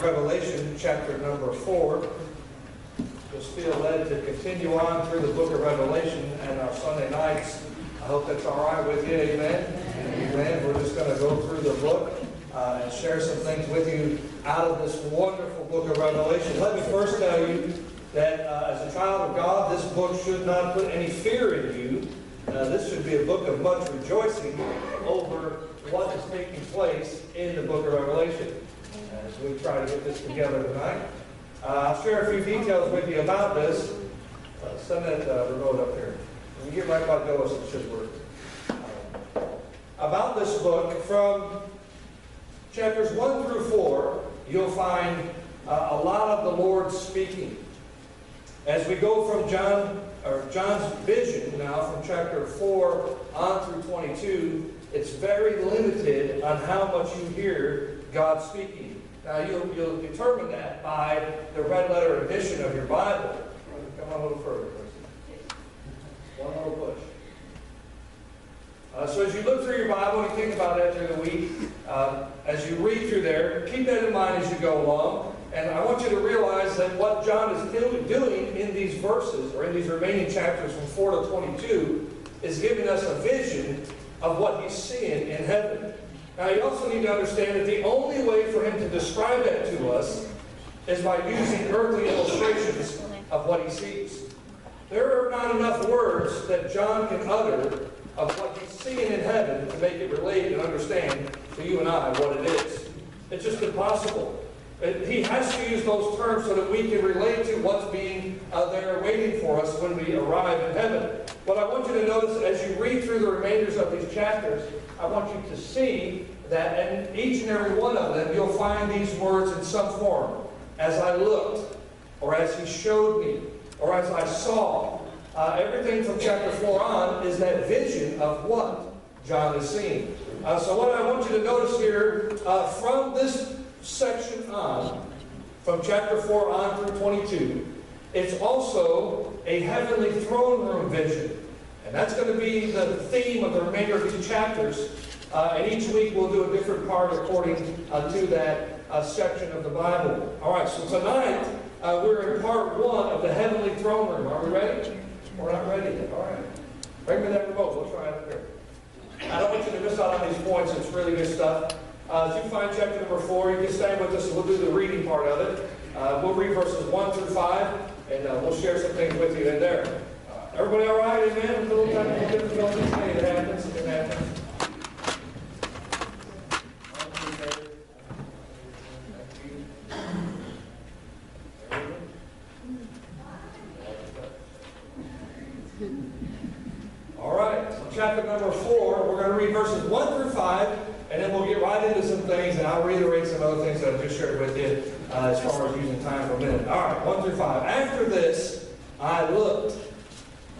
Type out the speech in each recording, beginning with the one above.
Revelation, chapter number 4. Just feel led to continue on through the book of Revelation and our Sunday nights. I hope that's all right with you. Amen? Amen. We're just going to go through the book and share some things with you out of this wonderful book of Revelation. Let me first tell you that as a child of God, this book should not put any fear in you. This should be a book of much rejoicing over what is taking place in the book of Revelation. As we try to get this together tonight, I'll share a few details with you about this. Send that remote up here. When you get right by Doris, it should work. About this book, from chapters 1 through 4, you'll find a lot of the Lord speaking. As we go from John's vision now, from chapter 4 on through 22, it's very limited on how much you hear God speaking. Now, you'll determine that by the red letter edition of your Bible. Come on a little further, please. One little push. So as you look through your Bible and think about that through the week, as you read through there, keep that in mind as you go along. And I want you to realize that what John is doing in these verses, or in these remaining chapters from 4 to 22, is giving us a vision of what he's seeing in heaven. Now, you also need to understand that the only way for him to describe that to us is by using earthly illustrations of what he sees. There are not enough words that John can utter of what he's seeing in heaven to make it relate and understand to you and I what it is. It's just impossible. He has to use those terms so that we can relate to what's being there waiting for us when we arrive in heaven. What I want you to notice as you read through the remainders of these chapters, I want you to see that in each and every one of them, you'll find these words in some form. As I looked, or as he showed me, or as I saw. Everything from chapter 4 on is that vision of what John is seeing. So what I want you to notice here, from this section on, from chapter 4 on through 22, it's also a heavenly throne room vision. And that's going to be the theme of the remainder of these chapters. And each week we'll do a different part according to that section of the Bible. All right, so tonight we're in part 1 of the heavenly throne room. Are we ready? We're not ready yet. All right. Bring me that remote. We'll try it up here. I don't want you to miss out on these points. It's really good stuff. As you find chapter number 4, you can stay with us and we'll do the reading part of it. We'll read verses 1 through 5, and we'll share some things with you in there. Everybody all right? Amen? A little time to difficulties. Hey, it happens. It happens. All right. So chapter number 4, we're going to read verses 1 through 5. And then we'll get right into some things, and I'll reiterate some other things that I just shared with you as far as using time for a minute. All right, 1 through 5. After this, I looked,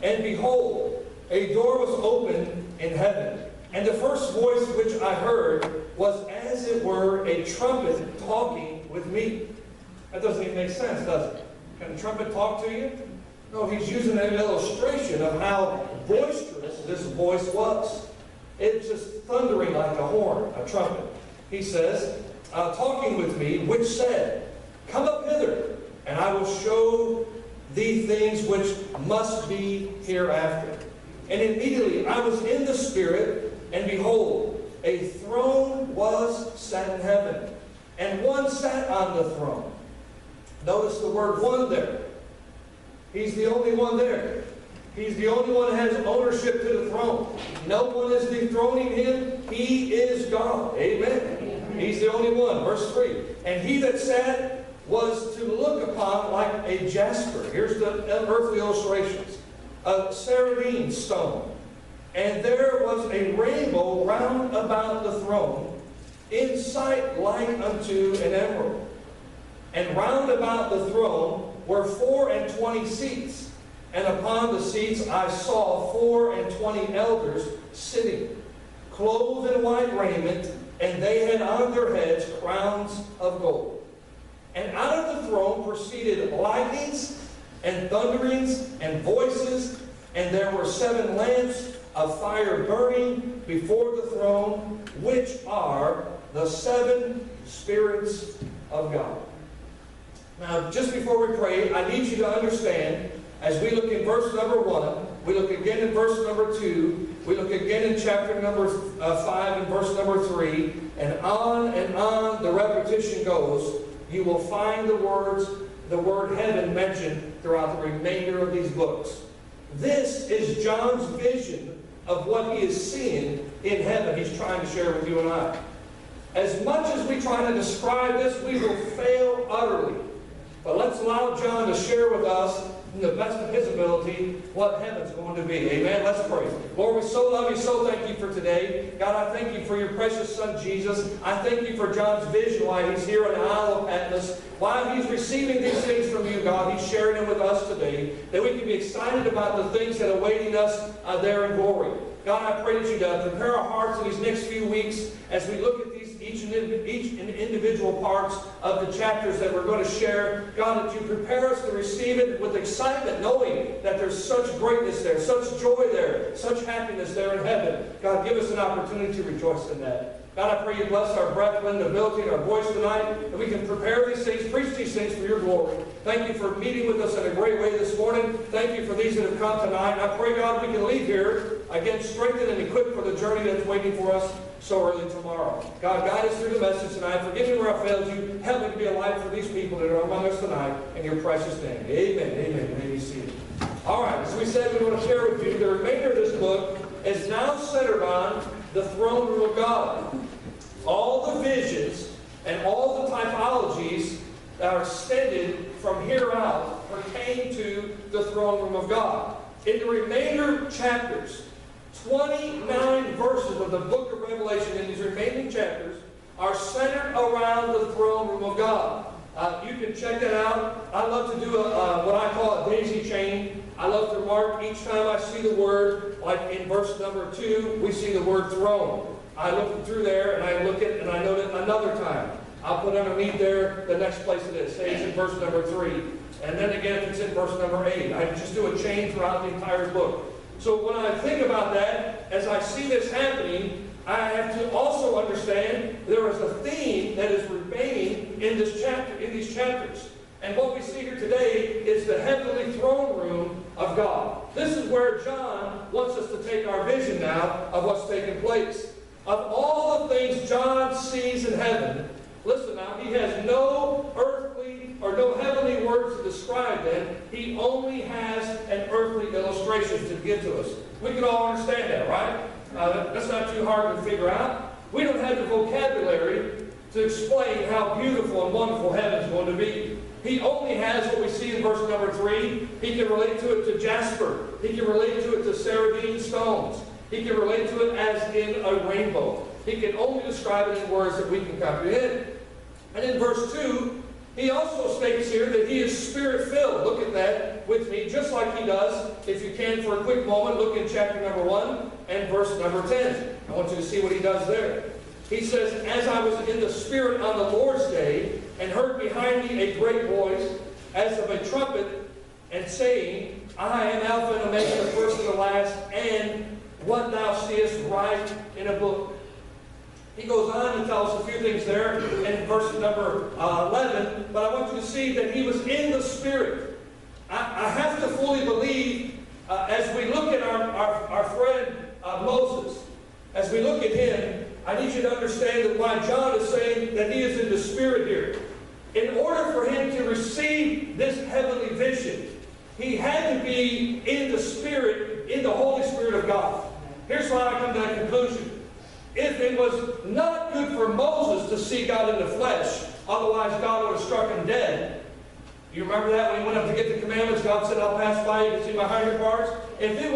and behold, a door was opened in heaven. And the first voice which I heard was as it were a trumpet talking with me. That doesn't even make sense, does it? Can a trumpet talk to you? No, he's using an illustration of how boisterous this voice was. It's just thundering like a horn, a trumpet. He says, talking with me, which said, come up hither, and I will show thee things which must be hereafter. And immediately I was in the Spirit, and behold, a throne was set in heaven, and one sat on the throne. Notice the word one there. He's the only one there. He's the only one that has ownership to the throne. No one is dethroning him. He is God. Amen. He's the only one. Verse 3. And he that sat was to look upon like a jasper. Here's the earthly illustrations. A sardine stone. And there was a rainbow round about the throne, in sight like unto an emerald. And round about the throne were 24 seats. And upon the seats I saw 24 elders sitting, clothed in white raiment, and they had on their heads crowns of gold. And out of the throne proceeded lightnings, and thunderings, and voices, and there were 7 lamps of fire burning before the throne, which are the seven spirits of God. Now, just before we pray, I need you to understand, as we look in verse number 1, we look again in verse number 2, we look again in chapter number 5 and verse number 3, and on the repetition goes, you will find the word heaven mentioned throughout the remainder of these books. This is John's vision of what he is seeing in heaven. He's trying to share with you and I. As much as we try to describe this, we will fail utterly. But let's allow John to share with us, in the best of his ability, what heaven's going to be. Amen? Let's pray. Lord, we so love you, so thank you for today. God, I thank you for your precious Son, Jesus. I thank you for John's vision while he's here on the Isle of Patmos. While he's receiving these things from you, God, he's sharing them with us today, that we can be excited about the things that are awaiting us there in glory. God, I pray that you prepare our hearts in these next few weeks as we look at these each individual parts of the chapters that we're going to share. God, that you prepare us to receive it with excitement, knowing that there's such greatness there, such joy there, such happiness there in heaven. God, give us an opportunity to rejoice in that. God, I pray you bless our breath and ability and our voice tonight, that we can prepare these things, preach these things for your glory. Thank you for meeting with us in a great way this morning. Thank you for these that have come tonight. And I pray, God, we can leave here, again, strengthened and equipped for the journey that's waiting for us so early tomorrow. God, guide us through the message tonight. Forgive me where I failed you. Help me to be a light for these people that are among us tonight. In your precious name. Amen. Amen. May you see it. All right. As we said, we want to share with you, the remainder of this book is now centered on the throne room of God. All the visions and all the typologies that are extended from here out pertain to the throne room of God. In the remainder chapters, 29 verses of the book of Revelation in these remaining chapters are centered around the throne room of God. You can check that out. I love to do what I call a daisy chain. I love to mark each time I see the word, like in verse number 2, we see the word throne. I look through there and I look at and I note it another time. I'll put underneath there the next place it is. Say it's in verse number 3. And then again if it's in verse number 8. I just do a chain throughout the entire book. So when I think about that, as I see this happening, I have to also understand there is a theme that is remaining in this chapter, in these chapters. And what we see here today is the heavenly throne room of God. This is where John wants us to take our vision now of what's taking place. Of all the things John sees in heaven, listen now, he has no earthly or no heavenly words to describe them. He only has an earthly illustration to give to us. We can all understand that, right? That's not too hard to figure out. We don't have the vocabulary to explain how beautiful and wonderful heaven's going to be. He only has what we see in verse number 3. He can relate to it to jasper. He can relate to it to sardine stones. He can relate to it as in a rainbow. He can only describe it in words that we can comprehend. And in verse 2, he also states here that he is spirit-filled. Look at that with me, just like he does. If you can, for a quick moment, look in chapter number 1 and verse number 10. I want you to see what he does there. He says, as I was in the Spirit on the Lord's day, and heard behind me a great voice, as of a trumpet, and saying, I am Alpha and Omega, the first and the last, and what thou seest write in a book. He goes on and tells us a few things there in verse number 11, but I want you to see that he was in the Spirit. I have to fully believe, as we look at our friend Moses, as we look at him, I need you to understand that why John is saying that he is in the Spirit here. In order for him to receive this heavenly vision, he had to be in the Spirit, in the Holy Spirit of God. Here's why I come to that conclusion. If it was not good for Moses to see God in the flesh, otherwise God would have struck him dead. You remember that when he went up to get the commandments, God said, I'll pass by you to see my hinder parts? If it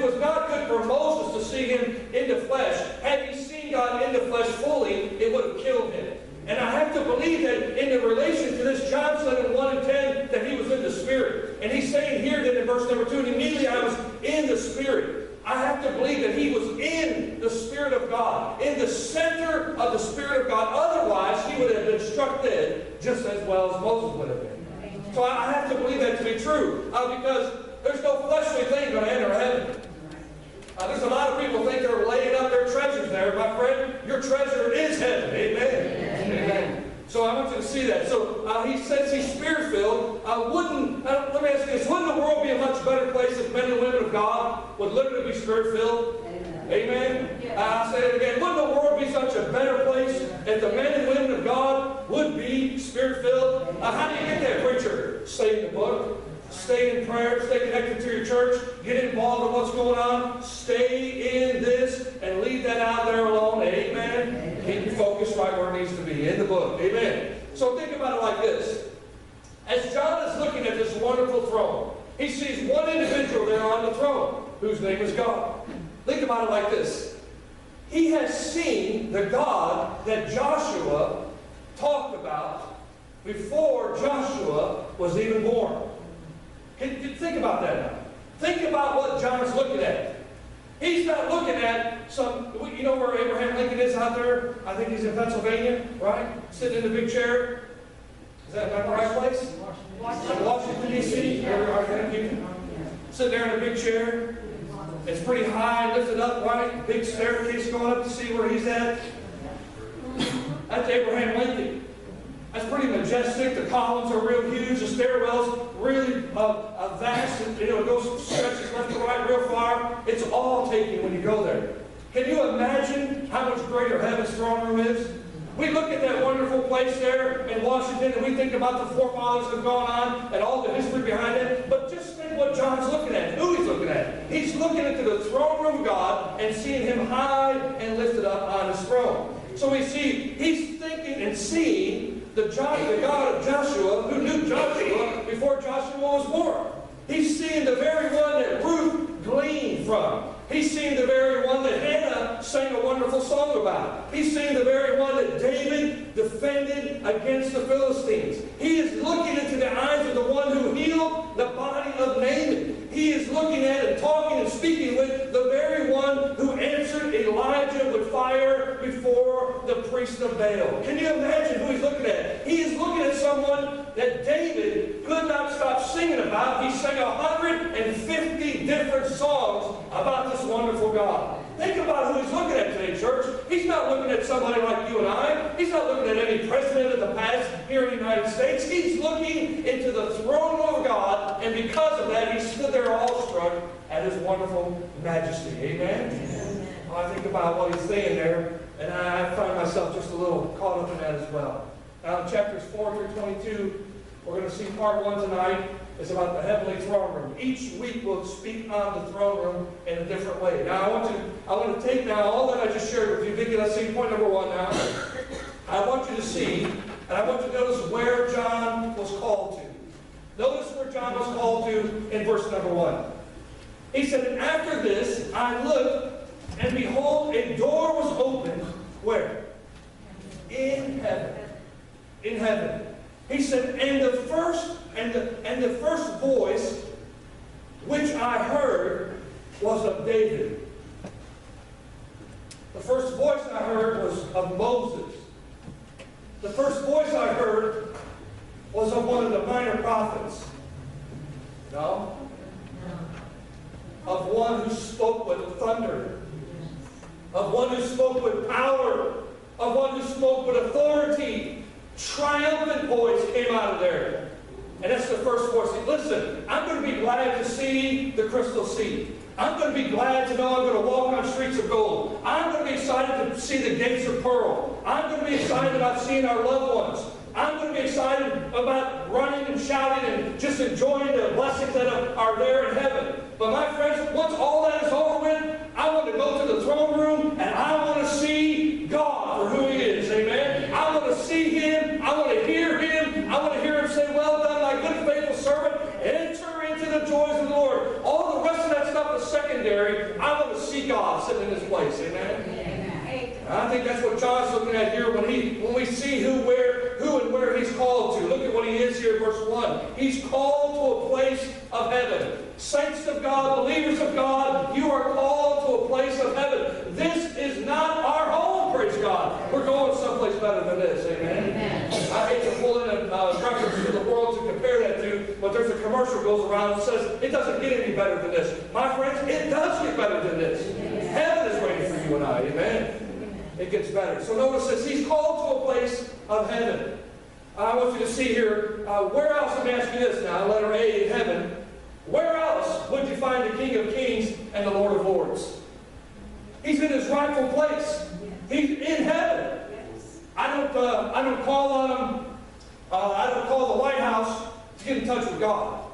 was not good for Moses to see him in the flesh, had he seen God in the flesh fully, it would have killed him. And I have to believe that in the relation to this, John said in 1 and 10 that he was in the Spirit. And he's saying here that in verse number 2, and immediately I was in the Spirit. I have to believe that he was in the Spirit of God, in the center of the Spirit of God. Otherwise, he would have been struck dead just as well as Moses would have been. So I have to believe that to be true, because there's no fleshly thing going to enter heaven. There's a lot of people think they're laying up their treasures there. My friend, your treasure is heaven. Amen. Amen. So I want you to see that. So he says he's Spirit-filled. Let me ask you this. Wouldn't the world be a much better place if men and women of God would literally be Spirit-filled? Amen. I'll say it again. Wouldn't the world be such a better place if the men and women of God would be Spirit-filled? How do you get there, preacher? Stay in the book. Stay in prayer. Stay connected to your church. Get involved in what's going on. Stay in this and leave that out there alone. Amen. Keep your focus right where it needs to be, in the book. Amen. So think about it like this. As John is looking at this wonderful throne, he sees one individual there on the throne, whose name is God. Think about it like this. He has seen the God that Joshua talked about before Joshua was even born. Think about that now. Think about what John's looking at. He's not looking at you know where Abraham Lincoln is out there? I think he's in Pennsylvania, right? Sitting in the big chair. Is that the right place? Washington, D.C. Sitting there in a big chair. It's pretty high, lifted up, right? Big staircase going up to see where he's at. That's Abraham Lincoln. That's pretty majestic. The columns are real huge. The stairwells really vast. It goes stretches left to right real far. It's all taken when you go there. Can you imagine how much greater heaven's throne room is? We look at that wonderful place there in Washington and we think about the forefathers that have gone on and all the history behind it. But just think what John's looking at, who he's looking at. He's looking into the throne room of God and seeing him high and lifted up on his throne. So we see, he's thinking and seeing the God of Joshua, who knew Joshua before Joshua was born. He's seeing the very one that Ruth gleaned from. He's seeing the very one that Hannah sang a wonderful song about. He's seeing the very one that David defended against the Philistines. He is looking into the eyes of the one who healed the body of Naaman. He is looking at and talking and speaking with the very one who answered Elijah with fire before the priest of Baal. Can you imagine who he's looking at? He is looking at someone that David could not stop singing about. He sang 150 different songs about this wonderful God. Think about who he's looking at today, church. He's not looking at somebody like you and I. He's not looking at any president of the past here in the United States. He's looking into the throne room of God, and because of that, he stood there awestruck at his wonderful majesty. Amen? Amen. Well, I think about what he's saying there, and I find myself just a little caught up in that as well. Now, in chapters 4 through 22, we're going to see part 1 tonight. It's about the heavenly throne room. Each week we'll speak on the throne room in a different way. Now I want to take now all that I just shared with you. Vicki, let's see point number 1 now. I want you to see, and I want you to notice where John was called to. Notice where John was called to in verse number 1. He said, "And after this I looked, and behold, a door was opened." Where? In heaven. In heaven. He said, and the first voice which I heard was of David. The first voice I heard was of Moses. The first voice I heard was of one of the minor prophets. No? Of one who spoke with thunder. Of one who spoke with power. Of one who spoke with authority. Triumphant voice came out of there. And that's the first voice. Listen, I'm going to be glad to see the crystal sea. I'm going to be glad to know I'm going to walk on streets of gold. I'm going to be excited to see the gates of pearl. I'm going to be excited about seeing our loved ones. I'm going to be excited about running and shouting and just enjoying the blessings that are there in heaven. But my friends, once all that is over with, I want to go to the throne room and I want to see God for who He is. Amen? I want to see Him. I want to hear Him. I want to hear Him say, "Well done, my good and faithful servant. Enter into the joys of the Lord." All the rest of that stuff is secondary. I want to see God sitting in His place. Amen? Amen. I think that's what John's looking at here when we see who and where he's called to. Look at what he is here in verse 1. He's called to a place of heaven. Saints of God, believers of God, you are called to a place of heaven. This is not our home, praise God. We're going someplace better than this, amen? I hate to pull in a reference to the world to compare that to, but there's a commercial goes around that says, it doesn't get any better than this. My friends, it does get better than this. Heaven is waiting for you and I. Amen? It gets better. So notice this. He's called to a place of heaven. I want you to see here, where else, let me ask you this now, letter A in heaven. Where else would you find the King of Kings and the Lord of Lords? He's in his rightful place. He's in heaven. I don't call on him. I don't call the White House to get in touch with God.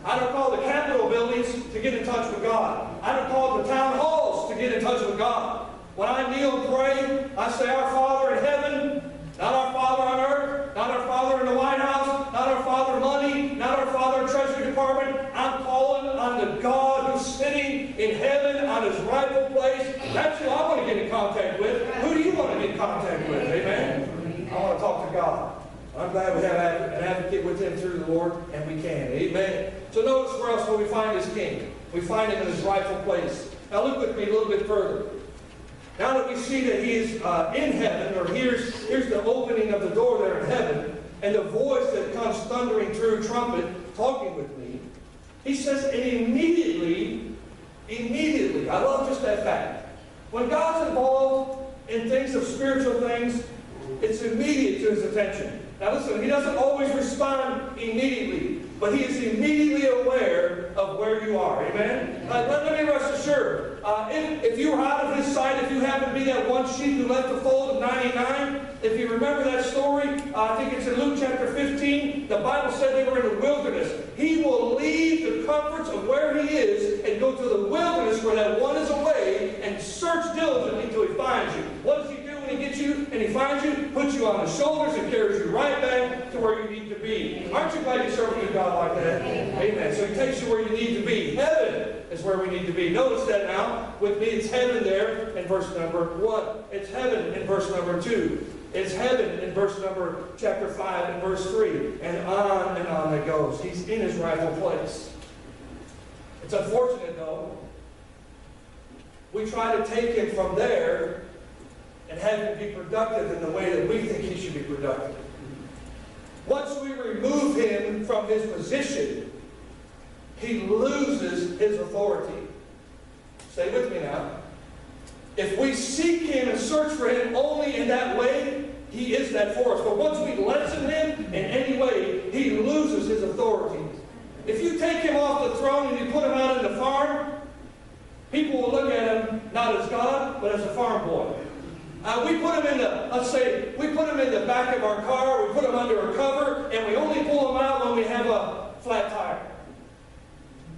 I don't call the Capitol buildings to get in touch with God. I don't call the town halls to get in touch with God. When I kneel and pray, I say, Our Father in heaven, not our Father on earth, not our Father in the White House, not our Father money, not our Father in Treasury Department. I'm calling on the God who's sitting in heaven on his rightful place. That's who I want to get in contact with. Who do you want to get in contact with? Amen? I want to talk to God. I'm glad we have an advocate with him through the Lord, and we can. Amen. So notice where else will we find this king? We find him in his rightful place. Now look with me a little bit further. Now that we see that he is in heaven, or here's the opening of the door there in heaven, and the voice that comes thundering through trumpet, talking with me, he says, and immediately, I love just that fact. When God's involved in things of spiritual things, it's immediate to his attention. Now listen, he doesn't always respond immediately, but he is immediately aware of where you are. Amen? Let me rest assured. If you were out of his sight, if you happen to be that one sheep who left the fold of 99, if you remember that story, I think it's in Luke chapter 15, the Bible said they were in the wilderness. He will leave the comforts of where he is and go to the wilderness where that one is away and search diligently until he finds you. What does he do? He gets you and he finds you, puts you on his shoulders, and carries you right back to where you need to be. Aren't you glad you serve a good God like that? Amen. So he takes you where you need to be. Heaven is where we need to be. Notice that now. With me, it's heaven there in verse number 1. It's heaven in verse number 2. It's heaven in verse number chapter 5 and verse 3. And on it goes. He's in his rightful place. It's unfortunate, though. We try to take him from there and have him be productive in the way that we think he should be productive. Once we remove him from his position, he loses his authority. Stay with me now. If we seek him and search for him only in that way, he is that for us. But once we lessen him in any way, he loses his authority. If you take him off the throne and you put him out in the farm, people will look at him not as God, but as a farm boy. We put him in the back of our car, we put him under a cover, and we only pull him out when we have a flat tire.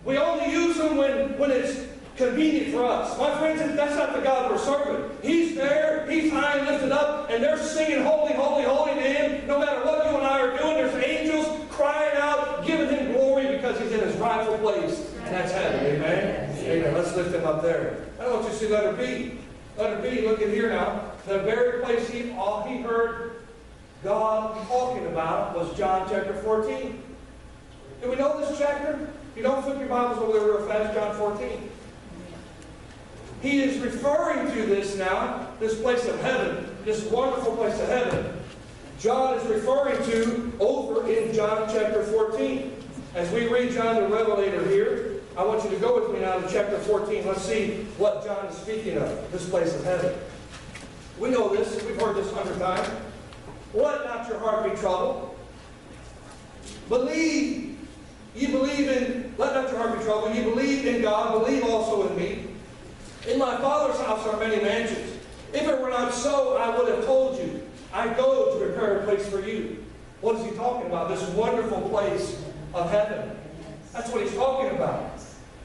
We only use him when it's convenient for us. My friends, that's not the God we're serving. He's there, he's high and lifted up, and they're singing holy, holy, holy to him. No matter what you and I are doing, there's angels crying out, giving him glory because he's in his rightful place. And that's heaven. Amen? Amen. Let's lift him up there. I want you to see letter B. Letter B, look at here now. The very place he heard God talking about was John chapter 14. Do we know this chapter? If you don't flip your Bibles over there real fast, John 14. He is referring to this now, this place of heaven, this wonderful place of heaven. John is referring to over in John chapter 14. As we read John the Revelator here, I want you to go with me now to chapter 14. Let's see what John is speaking of, this place of heaven. We know this. We've heard this 100 times. Let not your heart be troubled. Believe. Let not your heart be troubled. You believe in God, believe also in me. In my Father's house are many mansions. If it were not so, I would have told you. I go to prepare a place for you. What is he talking about? This wonderful place of heaven. That's what he's talking about.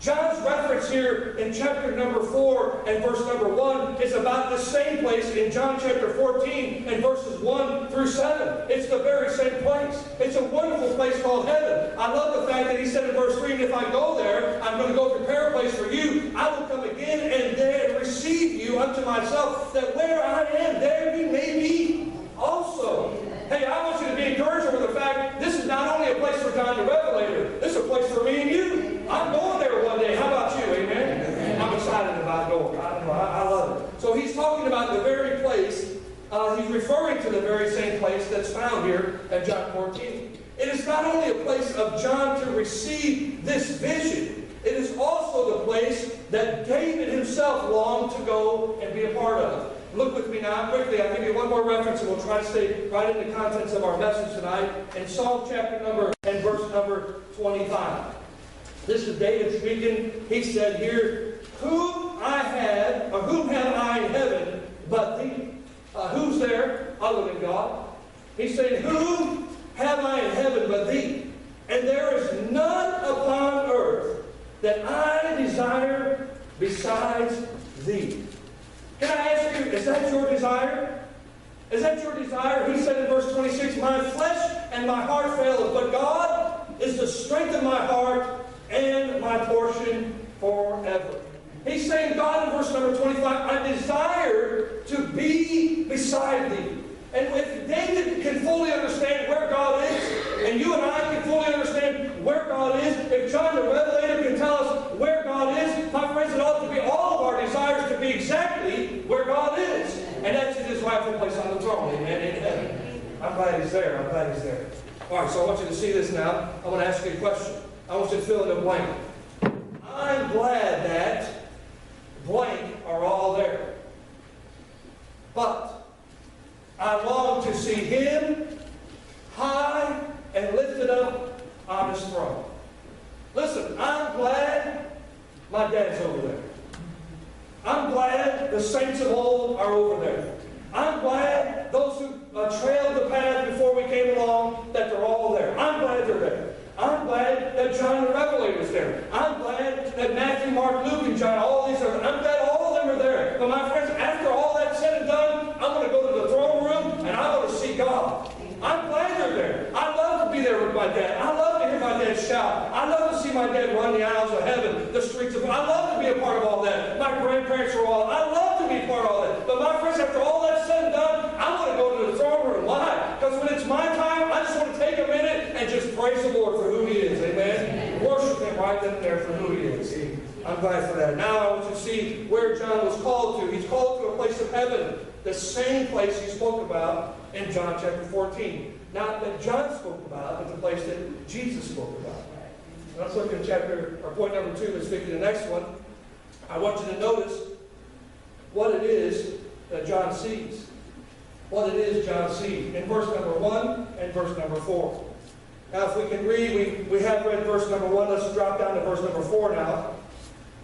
John's reference here in chapter number 4 and verse number 1 is about the same place in John chapter 14 and verses 1 through 7. It's the very same place. It's a wonderful place called heaven. I love the fact that he said in verse 3, and if I go there, I'm going to go prepare a place for you. I will come again and there receive you unto myself, that where I am, there you may be also. Hey, I want you to be encouraged over the fact this is not only a place for John the Revelator, this is a place for me and you. I'm going there one day. How about you? Amen? I'm excited about going. I love it. So he's talking about the very place, he's referring to the very same place that's found here in John 14. It is not only a place of John to receive this vision, it is also the place that David himself longed to go and be a part of. Look with me now quickly. I'll give you one more reference and we'll try to stay right in the contents of our message tonight. In Psalm chapter number and verse number 25. This is David speaking. He said here, whom have I in heaven but thee? Who's there other than God? He's saying, whom have I in heaven but thee? And there is none upon earth that I desire besides thee. Can I ask you, is that your desire? Is that your desire? He said in verse 26, my flesh and my heart faileth, but God is the strength of my heart and my portion forever. He's saying, God, in verse number 25, I desire to be beside thee. And if David can fully understand where God is, and you and I can fully understand where God is, if John the Revelator can tell us where God is, my friends, it ought to be all of our desires to be exactly where God is. And that's in His rightful place on the throne, amen, in heaven. I'm glad He's there. I'm glad He's there. All right, so I want you to see this now. I want to ask you a question. I want you to fill in the blank. I'm glad that blank are all there. But I long to see Him high and lifted up on His throne. Listen, I'm glad my dad's over there. I'm glad the saints of old are over there. I'm glad those who trailed the path before we came along, that they're all there. I'm glad they're there. I'm glad that John the Revelator is there. I'm glad that Matthew, Mark, Luke, and John, all these are. I'm glad all of them are there. But my friends, after all that's said and done, I'm going to go to the throne room and I'm going to see God. I'm glad they're there. I love to be there with my dad. I love to hear my dad shout. I love to see my dad run the aisles of heaven, the streets of. I love to be a part of all that. My grandparents are all. I love to be a part of all that. But my friends, after all that's said and done, I want to go to the throne room. Why? Because when it's my time, I just want to take a minute and just praise the Lord for who He is. Amen. Worship Him right then and there for who He is. I'm glad for that. Now I want you to see where John was called to. He's called to a place of heaven. The same place he spoke about in John chapter 14. Not that John spoke about, but the place that Jesus spoke about. Let's look at point number 2. Let's pick the next one. I want you to notice what it is that John sees. What it is John sees. In verse number 1 and verse number 4. Now if we can read, we have read verse number 1. Let's drop down to verse number 4 now.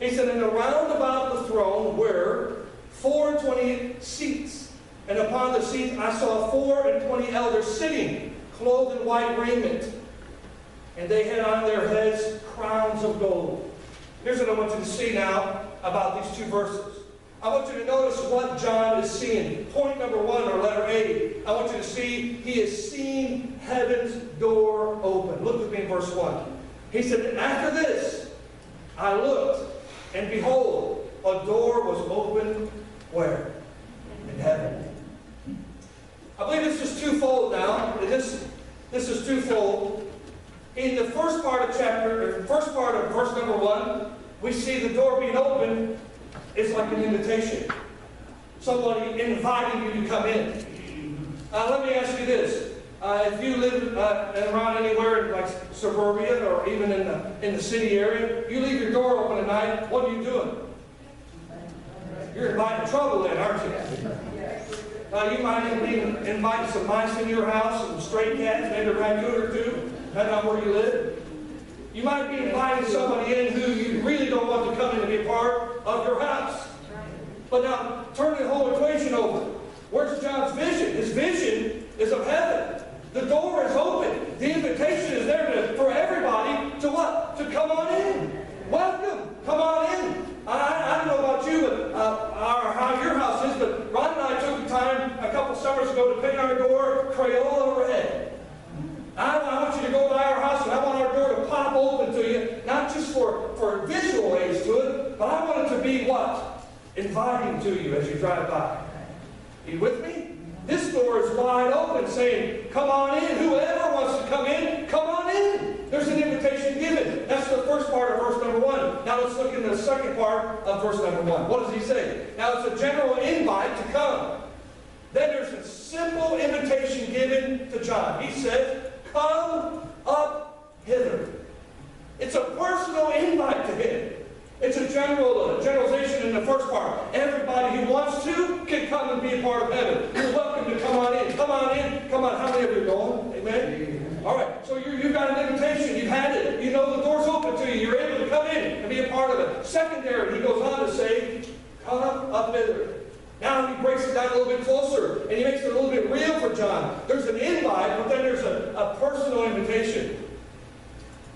He said, and around about the throne were 24 seats. And upon the seats I saw 24 elders sitting, clothed in white raiment. And they had on their heads crowns of gold. Here's what I want you to see now about these 2 verses. I want you to notice what John is seeing. Point number 1, or letter A. I want you to see he is seeing heaven's door open. Look with me in verse 1. He said, and after this I looked, and behold, a door was opened where? In heaven. I believe this is twofold now. This is twofold. In the first part of verse number 1, we see the door being opened is like an invitation. Somebody inviting you to come in. Let me ask you this. If you live around anywhere in like suburbia or even in the city area, you leave your door open at night, what are you doing? You're inviting trouble in, aren't you? You might be inviting some mice in your house, some stray cats, maybe a raccoon or 2, depending on where you live. You might be inviting somebody in who you really don't want to come in and be a part of your house. But now, turn the whole equation over. Where's John's vision? His vision is of heaven. The door is open. The invitation is there for everybody to what? To come on in. Welcome. Come on in. I don't know about you, but or how your house is, but Ron and I took the time a couple summers ago to paint our door Crayola red. I want you to go by our house, and I want our door to pop open to you, not just for visual aids to it, but I want it to be what? Inviting to you as you drive by. Are you with me? This door is wide open, saying, come on in. Whoever wants to come in, come on in. There's an invitation given. That's the first part of verse number 1. Now let's look into the second part of verse number 1. What does he say? Now it's a general invite to come. Then there's a simple invitation given to John. He says, come first part. Everybody who wants to can come and be a part of heaven. You're welcome to come on in. Come on in. Come on. How many of you are going? Amen? All right. So you've got an invitation. You've had it. You know the door's open to you. You're able to come in and be a part of it. Secondary, he goes on to say, come up hither. Now he breaks it down a little bit closer, and he makes it a little bit real for John. There's an invite, but then there's a personal invitation.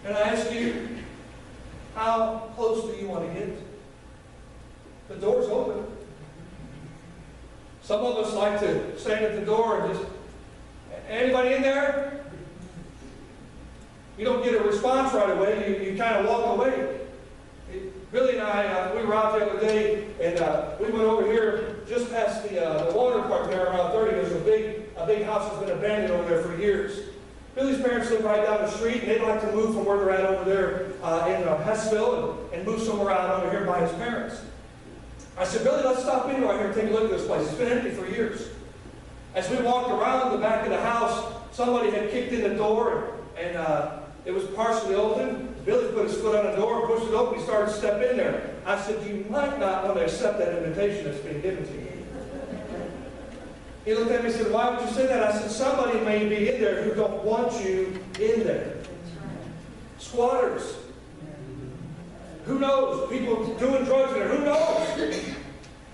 And I ask you, how close do you want to get? The door's open. Some of us like to stand at the door and just, anybody in there? You don't get a response right away. You kind of walk away. Billy and I, we were out the other day, and we went over here just past the water park there around 30. There's a big house that's been abandoned over there for years. Billy's parents live right down the street, and they'd like to move from where they're at over there in Hessville and move somewhere out over here by his parents. I said, Billy, let's stop in right here and take a look at this place. It's been empty for years. As we walked around the back of the house, somebody had kicked in the door, and it was partially open. Billy put his foot on the door, pushed it open, he started to step in there. I said, you might not want to accept that invitation that's been given to you. He looked at me and said, why would you say that? I said, somebody may be in there who don't want you in there. Squatters. Who knows? People doing drugs in there. Who knows?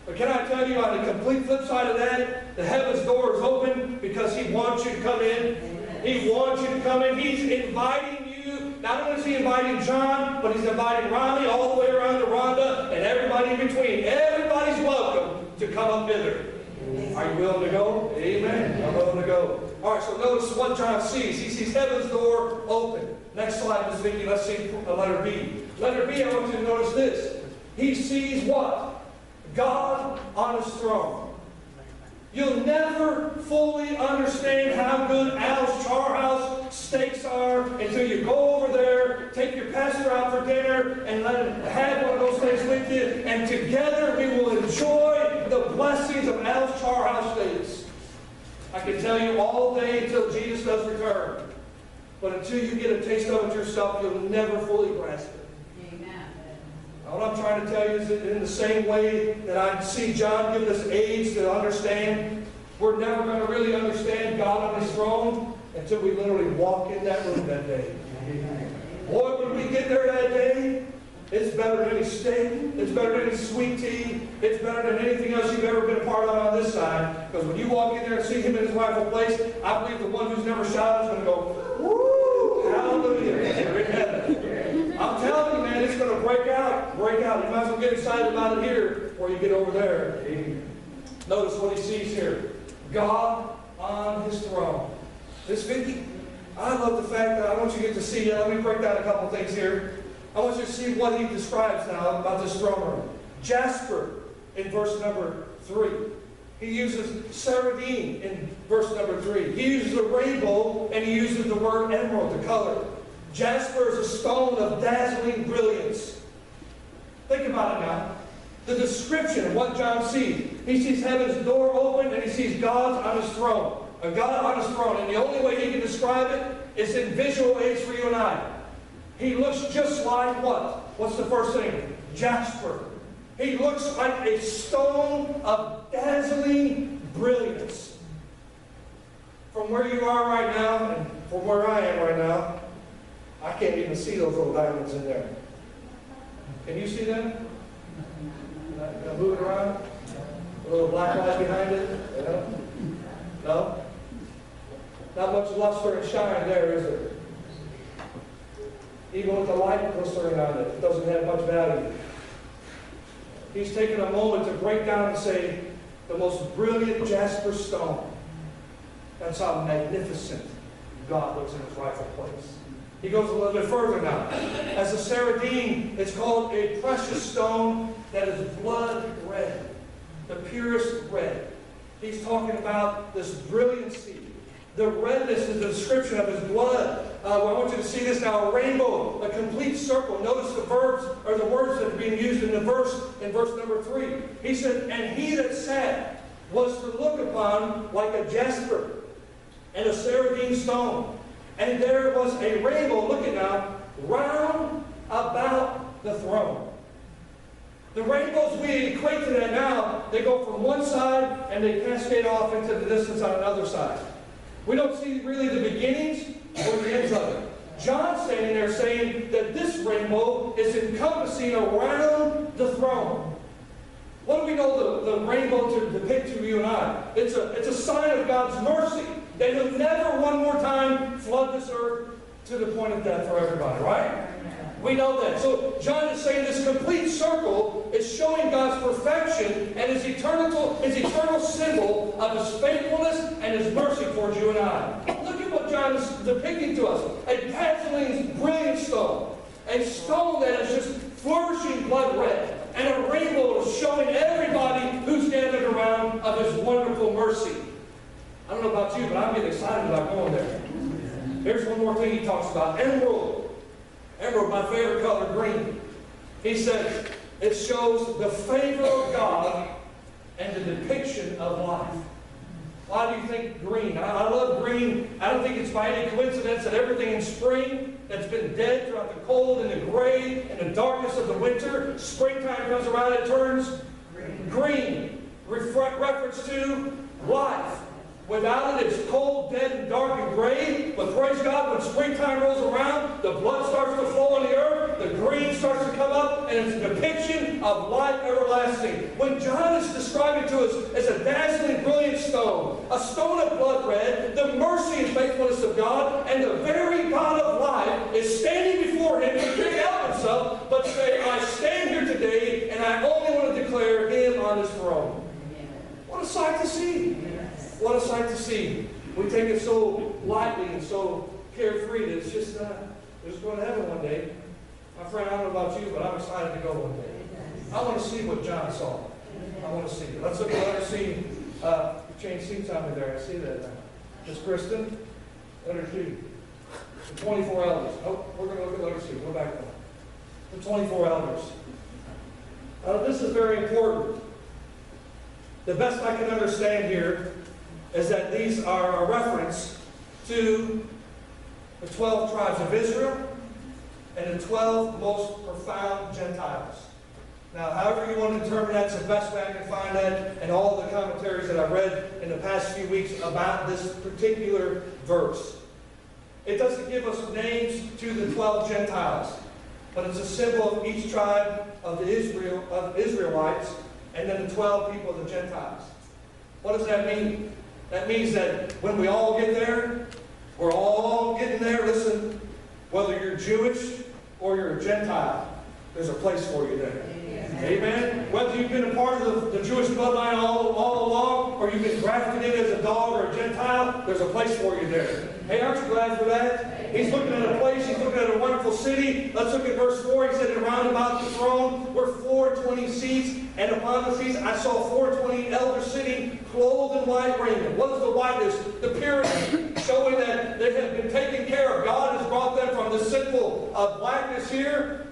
But can I tell you, on the complete flip side of that, the heaven's door is open because he wants you to come in. He wants you to come in. He's inviting you. Not only is he inviting John, but he's inviting Ronnie all the way around to Rhonda and everybody in between. Everybody's welcome to come up hither. Are you willing to go? Amen. I'm willing to go. All right, so notice what John sees. He sees heaven's door open. Next slide, Ms. Vicki. Let's see letter B. Letter B, I want you to notice this. He sees what? God on his throne. You'll never fully understand how good Al's Charhouse steaks are until you go over there, take your pastor out for dinner, and let him have one of those things with you, and together we will enjoy the blessings of Al's Charhouse steaks. I can tell you all day until Jesus does return. But until you get a taste of it yourself, you'll never fully grasp it. What I'm trying to tell you is that in the same way that I see John giving us aids to understand, we're never going to really understand God on his throne until we literally walk in that room that day. Boy, when we get there that day, it's better than any steak, it's better than any sweet tea, it's better than anything else you've ever been a part of on this side. Because when you walk in there and see him in his rightful place, I believe the one who's never shouted is going to go, woo, hallelujah, we're in heaven. I'm telling you, man, it's going to break out, break out. You might as well get excited about it here before you get over there. Notice what he sees here. God on his throne. This Vicki, I love the fact that I want you to get to see, let me break down a couple things here. I want you to see what he describes now about this throne room. Jasper in verse number 3. He uses sardine in verse number 3. He uses the rainbow and he uses the word emerald, the color. Jasper is a stone of dazzling brilliance. Think about it now. The description of what John sees. He sees heaven's door open and he sees God on his throne. A God on his throne. And the only way he can describe it is in visual aids for you and I. He looks just like what? What's the first thing? Jasper. He looks like a stone of dazzling brilliance. From where you are right now and from where I am right now, I can't even see those little diamonds in there. Can you see them? Can I move it around? A little black light behind it? Yeah. No? Not much luster and shine there, is there? Even with the light glistering on it, it doesn't have much value. He's taken a moment to break down and say, the most brilliant jasper stone. That's how magnificent God looks in his rightful place. He goes a little bit further now. As a sardine, it's called a precious stone that is blood red, the purest red. He's talking about this brilliancy. The redness is the description of his blood. I want you to see this now. A rainbow, a complete circle. Notice the verbs or the words that are being used in the verse, in verse number 3. He said, and he that sat was to look upon like a jasper and a sardine stone. And there was a rainbow, look at now, round about the throne. The rainbows we equate to that now, they go from one side and they cascade off into the distance on another side. We don't see really the beginnings or the ends of it. John's standing there saying that this rainbow is encompassing around the throne. What do we know the rainbow to depict to you and I? It's a sign of God's mercy, that He'll never one more time flood this earth to the point of death for everybody, right? We know that. So John is saying this complete circle is showing God's perfection and His eternal symbol of His faithfulness and His mercy towards you and I. Look at what John is depicting to us. A dazzling, brilliant stone. A stone that is just flourishing blood red. And a rainbow showing everybody who's gathered around of His wonderful mercy. I don't know about you, but I'm getting excited about going there. Here's one more thing he talks about. Emerald. Emerald, my favorite color, green. He said it shows the favor of God and the depiction of life. Why do you think green? I love green. I don't think it's by any coincidence that everything in spring that's been dead throughout the cold and the gray and the darkness of the winter, springtime comes around, it turns green. Reference to life. Without it, it's cold, dead, and dark and gray. But praise God, when springtime rolls around, the blood starts to flow on the earth, the green starts to come up, and it's a depiction of life everlasting. When John is describing to us as a dazzling, brilliant stone, a stone of blood red, the mercy and faithfulness of God, and the very God of life is standing before Him to can't help Himself but say, I stand here today, and I only want to declare Him on His throne. What a sight to see! What a sight to see. We take it so lightly and so carefree that it's just, we're just going to heaven one day. My friend, I don't know about you, but I'm excited to go one day. I want to see what John saw. I want to see it. Let's look at letter C. Change seats on me there. I see that now. Miss Kristen, letter C. The 24 elders. Oh, we're going to look at letter C. Go back one. The 24 elders. This is very important. The best I can understand here is that these are a reference to the 12 tribes of Israel and the 12 most profound Gentiles. Now, however you want to determine that's the best way I can find that, and all the commentaries that I've read in the past few weeks about this particular verse. It doesn't give us names to the 12 Gentiles, but it's a symbol of each tribe of the Israelites, and then the 12 people of the Gentiles. What does that mean? That means that when we all get there, we're all getting there. Listen, whether you're Jewish or you're a Gentile, there's a place for you there. Amen? Whether you've been a part of the Jewish bloodline all along, or you've been grafted in as a dog or a Gentile, there's a place for you there. Hey, aren't you glad for that? He's looking at a place, he's looking at a wonderful city. Let's look at verse 4. He said, and round about the throne were 420 seats, and upon the seats I saw 420 elders sitting, clothed in white raiment. What is the whiteness? The purity, showing that they have been taken care of. God has brought them from the sinful blackness here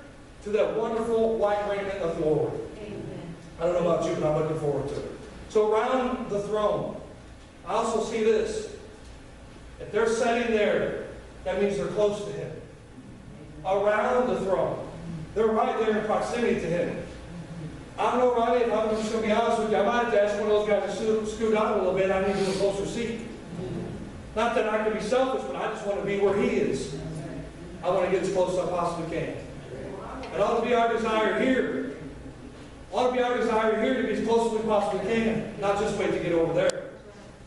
to that wonderful white raiment of glory. Amen. I don't know about you, but I'm looking forward to it. So around the throne, I also see this. If they're sitting there, that means they're close to Him. Around the throne. They're right there in proximity to Him. I don't know, Ronnie, if I'm just going to be honest with you, I might have to ask one of those guys to scoot out a little bit. I need to a closer seat. Not that I can be selfish, but I just want to be where He is. I want to get as close as I possibly can. It ought to be our desire here. It ought to be our desire here to be as close as we possibly can, not just wait to get over there.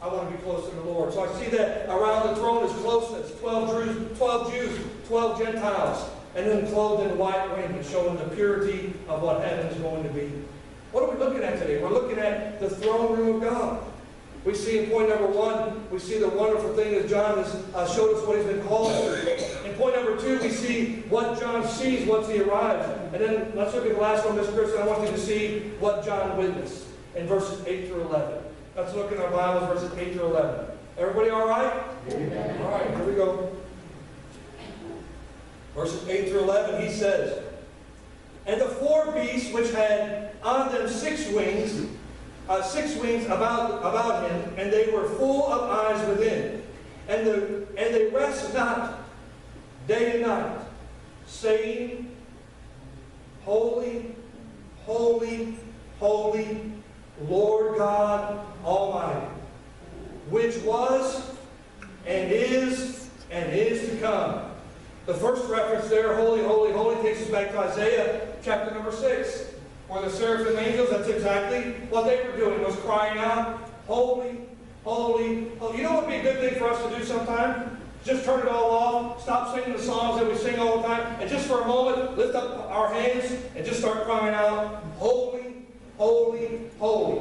I want to be close to the Lord. So I see that around the throne is closeness. 12 Jews, 12 Gentiles, and then clothed in white raiment, showing the purity of what heaven is going to be. What are we looking at today? We're looking at the throne room of God. We see in point number 1, we see the wonderful thing that John has showed us what he's been called to. In point number 2, we see what John sees once he arrives. And then let's look at the last one, Miss Kristen. I want you to see what John witnessed in verses 8 through 11. Let's look in our Bibles, verses 8 through 11. Everybody all right? Amen. All right, here we go. Verses 8 through 11, he says, and the 4 beasts which had on them 6 wings about him, and they were full of eyes within. And they rest not day and night, saying, Holy, holy, holy, Lord God Almighty, which was and is to come. The first reference there, holy, holy, holy, takes us back to Isaiah chapter number 6, where the seraphim angels, that's exactly what they were doing, was crying out, holy, holy, holy. You know what would be a good thing for us to do sometime? Just turn it all off, stop singing the songs that we sing all the time, and just for a moment, lift up our hands and just start crying out, holy, holy, holy.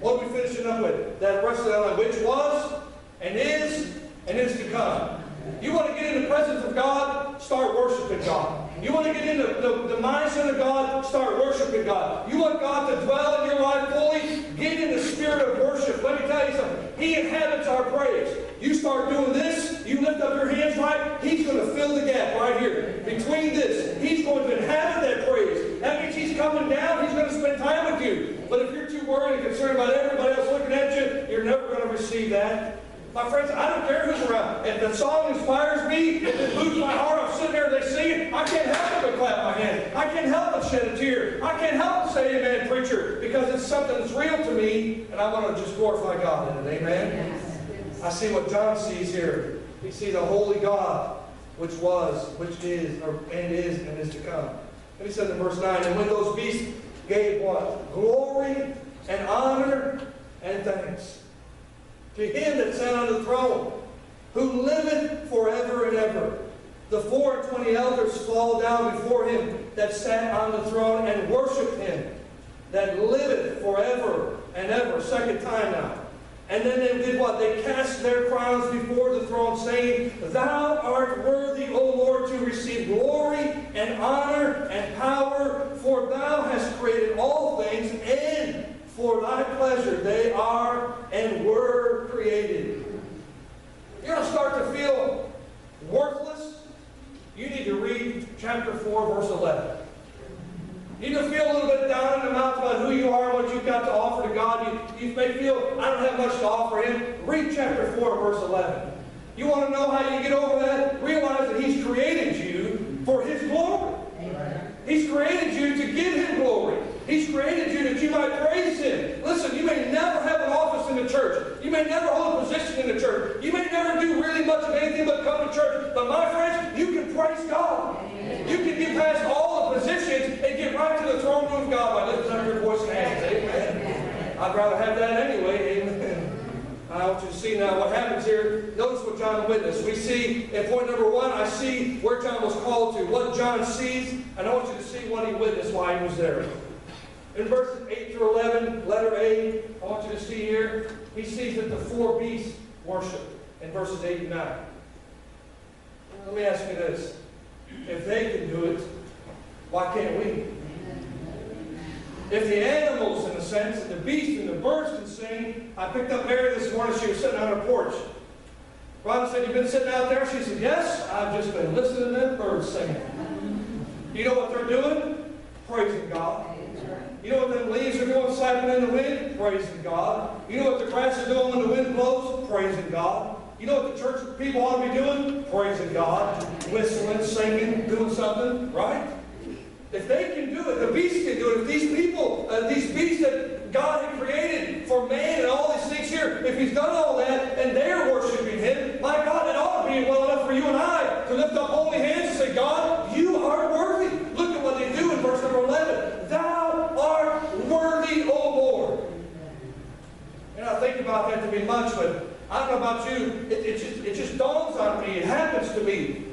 What are we finishing up with? That rest of that line, which was and is to come. You want to get in the presence of God? Start worshiping God. You want to get in the mindset of God? Start worshiping God. You want God to dwell in your life fully? Get in the spirit of worship. Let me tell you something. He inhabits our praise. You start doing this, you lift up your hands right, He's going to fill the gap right here. Between this, He's going to inhabit that praise. That means He's coming down, He's going to spend time with you. But if you're too worried and concerned about everybody else looking at you, you're never going to receive that. My friends, I don't care who's around. If the song inspires me, if it moves my heart, I'm sitting there, they sing it, I can't help but clap my hands. I can't help but shed a tear. I can't help but say amen, preacher, because it's something that's real to me, and I want to just glorify God in it. Amen? I see what John sees here. He sees a holy God, which was, which is, and is to come. And he said in verse 9, and when those beasts gave what? Glory and honor and thanks to Him that sat on the throne, who liveth forever and ever. The 24 elders fall down before Him that sat on the throne and worship Him that liveth forever and ever. Second time now. And then they did what? They cast their crowns before the throne, saying, Thou art worthy, O Lord, to receive glory and honor and power, for Thou hast created all things, and for Thy pleasure they are and were created. You don't start to feel worthless? You need to read chapter 4, verse 11. You can feel a little bit down in the mouth about who you are and what you've got to offer to God. You may feel, I don't have much to offer Him. Read chapter 4, verse 11. You want to know how you get over that? Realize that He's created you for His glory. He's created you to give Him glory. He's created you that you might praise Him. Listen, you may never have an office in the church. You may never hold a position in the church. You may never do really much of anything but come to church. But my friends, you can praise God. You can get past all the positions and get right to the throne room of God by lifting up your voice and hands. Amen. I'd rather have that anyway. Amen. I want you to see now what happens here. Notice what John witnessed. We see in point number 1, I see where John was called to, what John sees, and I want you to see what he witnessed while he was there. In verses 8 through 11, letter A, I want you to see here, he sees that the 4 beasts worship in verses 8 and 9. Let me ask you this. If they can do it, why can't we? If the animals, in a sense, and the beasts and the birds can sing, I picked up Mary this morning, she was sitting on her porch. Robin said, "You've been sitting out there?" She said, "Yes, I've just been listening to them birds singing." You know what they're doing? Praising God. You know what the leaves are doing, flapping in the wind? Praising God. You know what the grass is doing when the wind blows? Praising God. You know what the church people ought to be doing? Praising God. Whistling, singing, doing something, right? If they can do it, the beasts can do it. If these people, these beasts that God had created for man and all these things here, if He's done all that and they're worshiping Him, my God, it ought to be well enough for you and I to lift up holy hands and say, God, You are worthy. Look at what they do in verse number 11. Thou art worthy, O Lord. And I think about that to be much, but I don't know about you. It just dawns on me. It happens to me.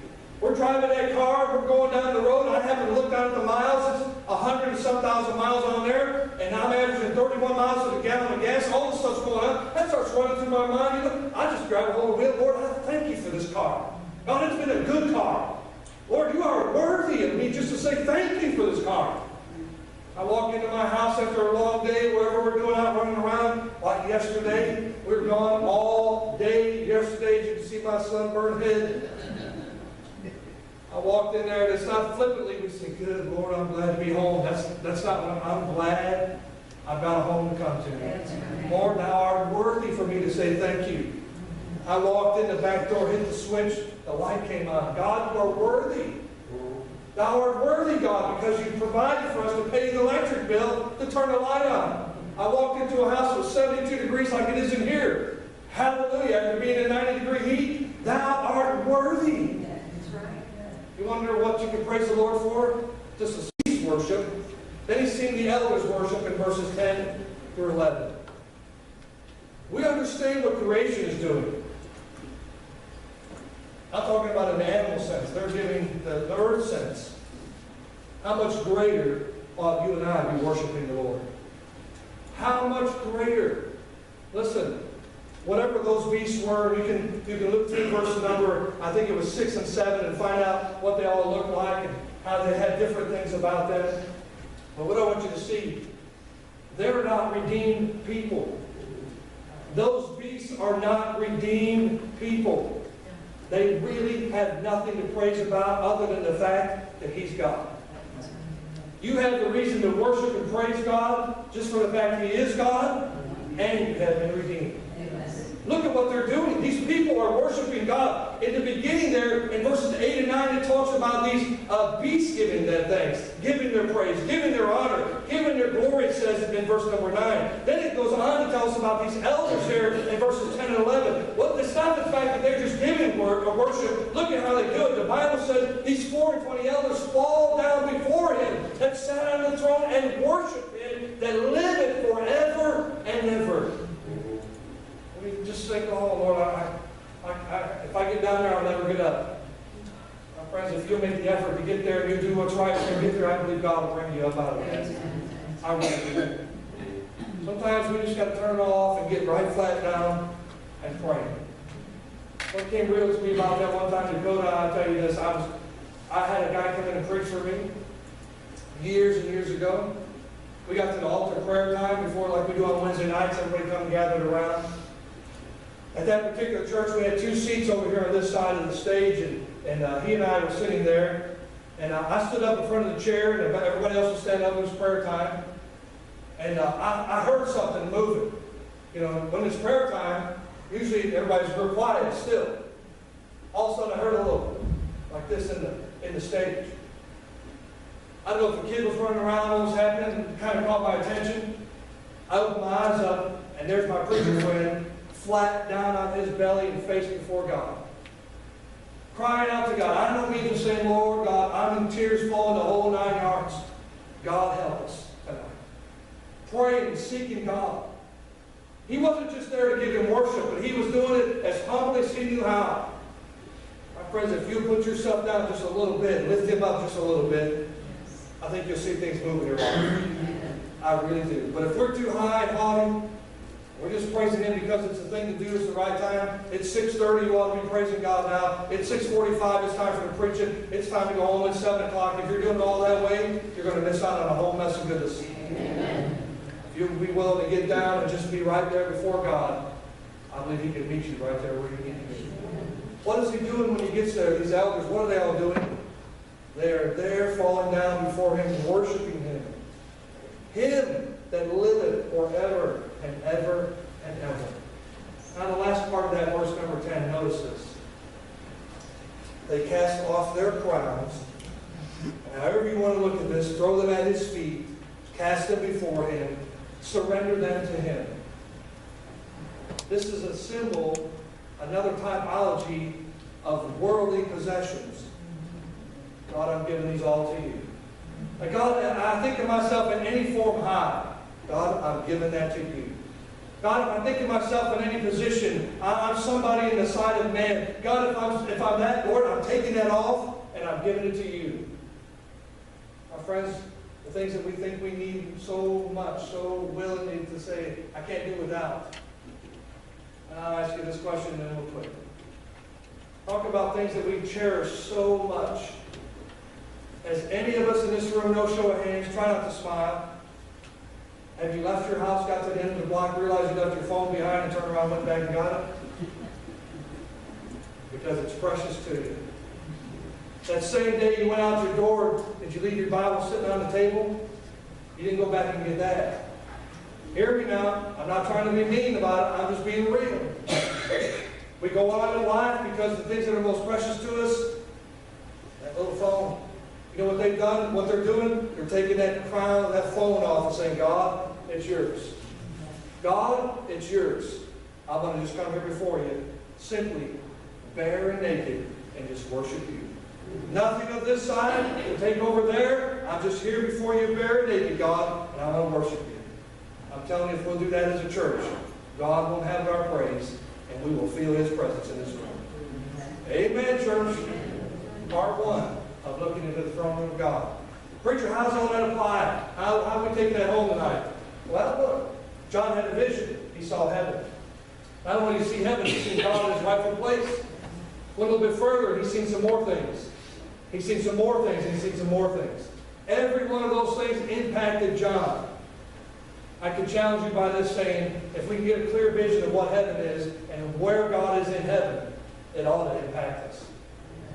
We're driving that car, we're going down the road, and I happen to look down at the miles. It's 100 and some thousand miles on there, and I'm averaging 31 miles to the gallon of gas. All this stuff's going on. That starts running through my mind. You know, I just grab a hold of the wheel. Lord, I thank You for this car. God, it's been a good car. Lord, You are worthy of me just to say thank You for this car. I walk into my house after a long day, wherever we're going out running around, like yesterday. We were gone all day yesterday. As you can see my sunburned head. I walked in there, and it's not flippantly we say, good Lord, I'm glad to be home. That's not what I'm glad I've got a home to come to. Lord, Thou art worthy for me to say thank You. I walked in the back door, hit the switch, the light came on. God, You are worthy. Thou art worthy, God, because you provided for us to pay the electric bill to turn the light on. I walked into a house with 72 degrees like it is in here. Hallelujah. After being in 90-degree heat, thou art worthy. That's right. You wonder what you can praise the Lord for? Just a cease worship. Then he's seen the elders worship in verses 10 through 11. We understand what creation is doing. I'm talking about an animal sense. They're giving the earth sense. How much greater ought you and I be worshiping the Lord? How much greater? Listen, whatever those beasts were, you can look through verse number, I think it was 6 and 7, and find out what they all looked like and how they had different things about them. But what I want you to see, they're not redeemed people. Those beasts are not redeemed people. They really have nothing to praise about other than the fact that He's God. You have the reason to worship and praise God just for the fact He is God, and you have been redeemed. Look at what they're doing. These people are worshiping God. In the beginning there, in verses 8 and 9, it talks about these beasts giving their thanks, giving their praise, giving their honor, giving their glory, it says in verse number 9. Then it goes on to tell us about these elders here in verses 10 and 11. Well, it's not the fact that they're just giving worship. Look at how they do it. The Bible says these 24 elders fall down before Him that sat on the throne and worship Him that liveth forever and ever. We just think, oh, Lord, if I get down there, I'll never get up. My friends, if you'll make the effort to get there and you do what's right and get there, I believe God will bring you up out of that. I really do. Sometimes we just got to turn it off and get right flat down and pray. What came real to me about that one time in Dakota, I'll tell you this, I had a guy come in and preach for me years and years ago. We got to the altar prayer time before, like we do on Wednesday nights, everybody come gathered around. At that particular church, we had 2 seats over here on this side of the stage, and he and I were sitting there. And I stood up in front of the chair, and everybody else was standing up. It was prayer time. And I heard something moving. You know, when it's prayer time, usually everybody's real quiet still. All of a sudden, I heard a little like this in the stage. I don't know if the kid was running around, what was happening, and kind of caught my attention. I opened my eyes up, and there's my preacher friend, flat down on his belly and face before God. Crying out to God. I don't mean to say, Lord God, I'm in tears flowing the whole 9 yards. God help us tonight. Praying and seeking God. He wasn't just there to give Him worship, but he was doing it as humbly as he knew how. My friends, if you put yourself down just a little bit, lift Him up just a little bit, I think you'll see things move in your life. I really do. But if we're too high and haughty, we're just praising Him because it's the thing to do, it's the right time. It's 6:30, you ought to be praising God now. It's 6:45, it's time for the preaching. It's time to go home at 7 o'clock. If you're doing it all that way, you're going to miss out on a whole mess of goodness. Amen. If you'll be willing to get down and just be right there before God, I believe He can meet you right there where you need to be. What is He doing when He gets there? These elders, what are they all doing? They are there falling down before Him, worshiping Him. Him that liveth forever and ever and ever. Now the last part of that, verse number 10, notice this. They cast off their crowns, and however you want to look at this, throw them at His feet, cast them before Him, surrender them to Him. This is a symbol, another typology of worldly possessions. God, I'm giving these all to you. God, I think of myself in any form high. God, I'm giving that to you. God, if I think of myself in any position, I'm somebody in the sight of man. God, if I'm that, Lord, I'm taking that off and I'm giving it to you. My friends, the things that we think we need so much, so willingly to say, I can't do without. And I'll ask you this question and then we'll quit. Talk about things that we cherish so much. As any of us in this room, no show of hands, try not to smile. Have you left your house, got to the end of the block, realized you left your phone behind and turned around, went back and got it? Because it's precious to you. That same day you went out your door, did you leave your Bible sitting on the table? You didn't go back and get that. Hear me now. I'm not trying to be mean about it. I'm just being real. We go on in life because the things that are most precious to us, that little phone. You know they've done, what they're doing? They're taking that crown, that phone off and saying, God, it's yours. God, it's yours. I'm going to just come here before you, simply bare and naked, and just worship you. Nothing of this side to take over there. I'm just here before you, bare and naked, God, and I'm going to worship you. I'm telling you, if we'll do that as a church, God will have our praise, and we will feel His presence in this room. Amen, church. Part 1 of looking into the throne room of God. Preacher, how does all that apply? How are we taking that home tonight? Well, look, John had a vision. He saw heaven. Not only did he see heaven, he seen God in His rightful place. A little bit further, he's seen some more things. He's seen some more things, and he's seen some more things. Every one of those things impacted John. I could challenge you by this saying, if we can get a clear vision of what heaven is and where God is in heaven, it ought to impact us.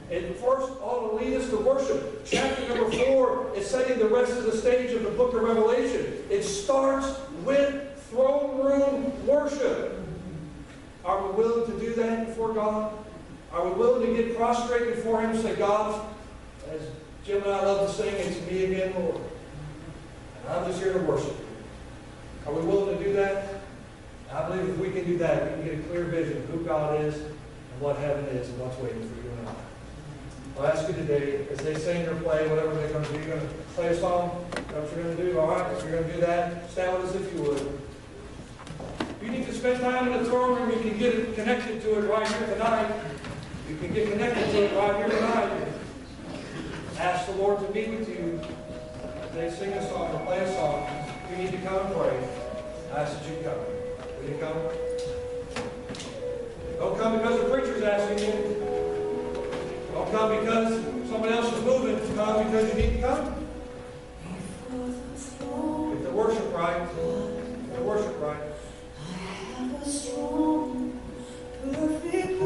It first ought to lead us to worship. Chapter number 4 is setting the rest of the stage of the book of Revelation. It starts with throne room worship. Are we willing to do that before God? Are we willing to get prostrate before Him and say, God, as Jim and I love to sing, it's me again, Lord. And I'm just here to worship you. Are we willing to do that? I believe if we can do that, we can get a clear vision of who God is and what heaven is and what's waiting for you and I. I'll ask you today, as they sing or play, whatever they're going to do, you're going to play a song? Is that what you're going to do? All right, if you're going to do that, stand with us if you would. If you need to spend time in the throne room, you can get connected to it right here tonight. You can get connected to it right here tonight. Ask the Lord to meet with you. As they sing a song or play a song, you need to come and pray. I ask that you come. Will you come? Don't come because the preacher's asking you. Don't come because somebody else is moving. Come because you need to come. Get the worship right. Get the worship right. I have a strong, perfect